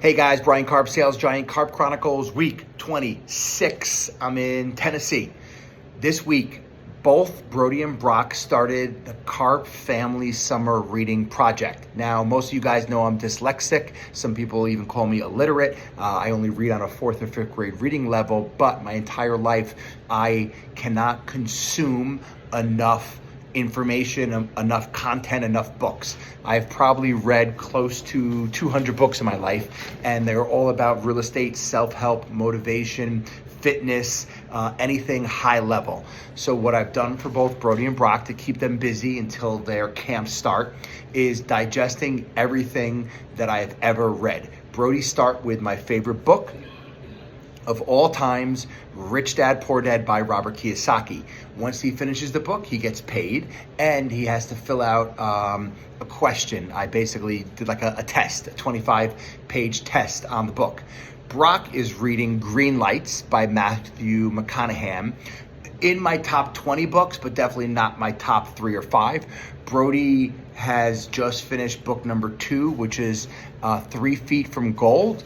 Hey guys, Brian Karp, Sales Giant, Karp Chronicles, week 26. I'm in Tennessee. This week, both Brody and Brock started the Karp Family Summer Reading Project. Now, most of you guys know I'm dyslexic. Some people even call me illiterate. I only read on a 4th or 5th grade reading level, but my entire life, I cannot consume enough information, enough content, enough books. I've probably read close to 200 books in my life, and they're all about real estate, self-help, motivation, fitness, anything high level. So what I've done for both Brody and Brock to keep them busy until their camps start is digesting everything that I've ever read. Brody start with my favorite book of all times, Rich Dad, Poor Dad by Robert Kiyosaki. Once he finishes the book, he gets paid and he has to fill out a question. I basically did like a test, a 25-page test on the book. Brock is reading Green Lights by Matthew McConaughey. In my top 20 books, but definitely not my top 3 or 5. Brody has just finished book number 2, which is 3 Feet from Gold.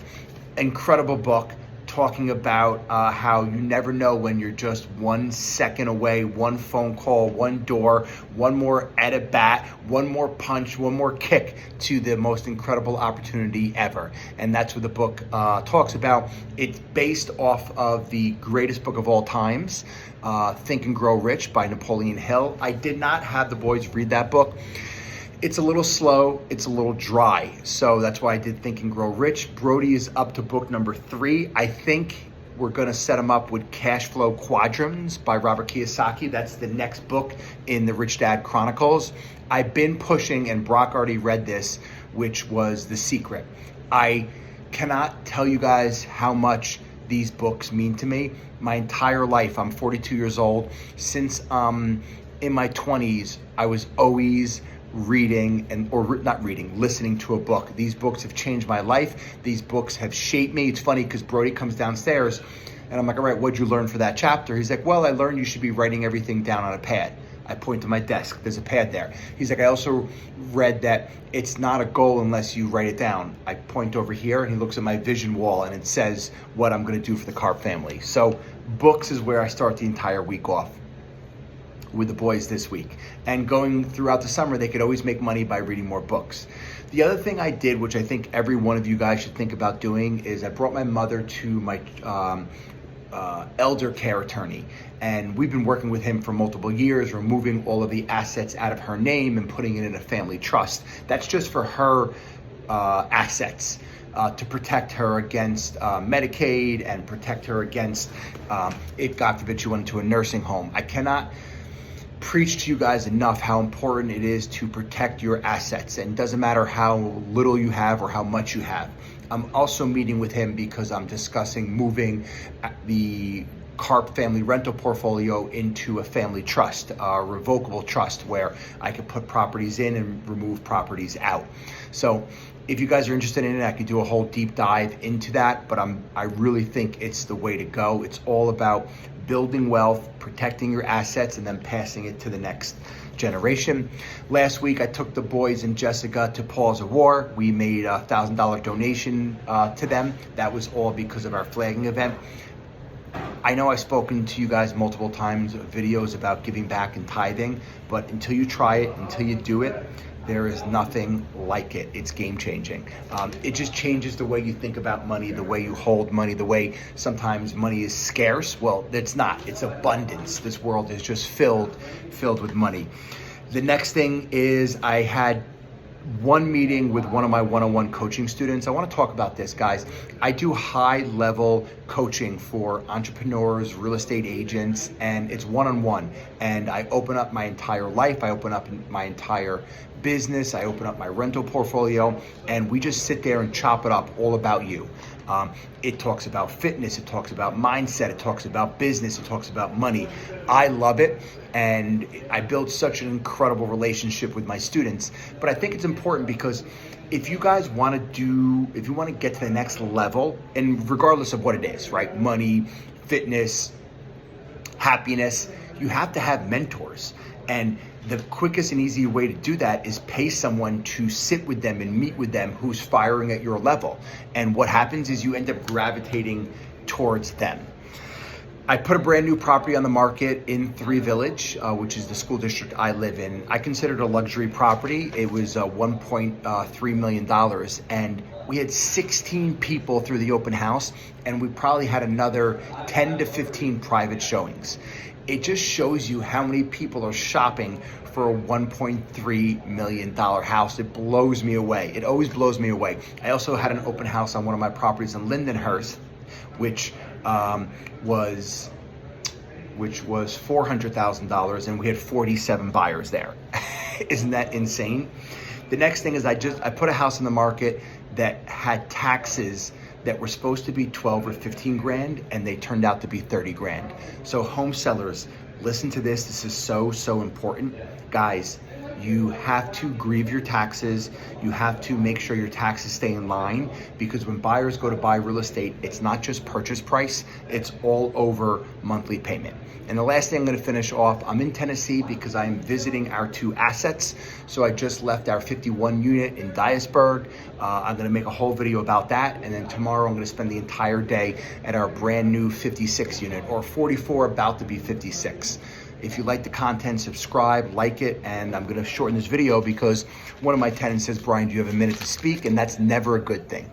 Incredible book, talking about how you never know when you're just 1 second away, one phone call, one door, one more at bat, one more punch, one more kick to the most incredible opportunity ever. And that's what the book talks about. It's based off of the greatest book of all times, Think and Grow Rich by Napoleon Hill. I did not have the boys read that book. It's a little slow, it's a little dry. So that's why I did Think and Grow Rich. Brody is up to book number 3. I think we're gonna set him up with Cash Flow Quadrants by Robert Kiyosaki. That's the next book in the Rich Dad Chronicles. I've been pushing, and Brock already read this, which was The Secret. I cannot tell you guys how much these books mean to me. My entire life, I'm 42 years old. Since in my 20s, I was always listening to a book. These books have changed my life. These books have shaped me. It's funny because Brody comes downstairs and I'm like, all right, what'd you learn for that chapter? He's like, well, I learned you should be writing everything down on a pad. I point to my desk, there's a pad there. He's like, I also read that it's not a goal unless you write it down. I point over here and he looks at my vision wall and it says what I'm gonna do for the Karp family. So books is where I start the entire week off with the boys this week. And going throughout the summer, they could always make money by reading more books. The other thing I did, which I think every one of you guys should think about doing, is I brought my mother to my elder care attorney. And we've been working with him for multiple years, removing all of the assets out of her name and putting it in a family trust. That's just for her assets. To protect her against Medicaid and protect her against, if God forbid she went into a nursing home. I cannot preach to you guys enough how important it is to protect your assets, and it doesn't matter how little you have or how much you have. I'm also meeting with him because I'm discussing moving the Karp family rental portfolio into a family trust, a revocable trust where I could put properties in and remove properties out. So if you guys are interested in it, I could do a whole deep dive into that, but I really think it's the way to go. It's all about building wealth, protecting your assets, and then passing it to the next generation. Last week, I took the boys and Jessica to Paws of War. We made a $1,000 donation to them. That was all because of our flagging event. I know I've spoken to you guys multiple times, videos about giving back and tithing, but until you try it, until you do it, there is nothing like it. It's game changing. It just changes the way you think about money, the way you hold money, the way sometimes money is scarce. Well, it's not. It's abundance. This world is just filled with money. The next thing is I had one meeting with one of my one-on-one coaching students. I want to talk about this, guys. I do high-level coaching for entrepreneurs, real estate agents, and it's one-on-one. And I open up my entire life. I open up my entire business. I open up my rental portfolio, and we just sit there and chop it up all about you. It talks about fitness, it talks about mindset, it talks about business, it talks about money. I love it, and I built such an incredible relationship with my students. But I think it's important because if you guys want to get to the next level, and regardless of what it is, right? Money, fitness, happiness, you have to have mentors. And The quickest and easy way to do that is pay someone to sit with them and meet with them who's firing at your level. And what happens is you end up gravitating towards them. I put a brand new property on the market in 3 Village, which is the school district I live in. I consider it a luxury property. It was $1.3 million, and we had 16 people through the open house, and we probably had another 10 to 15 private showings. It just shows you how many people are shopping for a $1.3 million house. It blows me away. It always blows me away. I also had an open house on one of my properties in Lindenhurst, which was $400,000, and we had 47 buyers there. Isn't that insane? The next thing is I put a house on the market that had taxes that were supposed to be 12 or 15 grand, and they turned out to be 30 grand. So home sellers, listen to this. This is so important. Guys, you have to grieve your taxes. You have to make sure your taxes stay in line, because when buyers go to buy real estate, it's not just purchase price, it's all over monthly payment. And the last thing I'm gonna finish off, I'm in Tennessee because I'm visiting our 2 assets. So I just left our 51 unit in Dyersburg. I'm gonna make a whole video about that. And then tomorrow I'm gonna spend the entire day at our brand new 56 unit, or 44, about to be 56. If you like the content, subscribe, like it, and I'm gonna shorten this video because one of my tenants says, Brian, do you have a minute to speak? And that's never a good thing.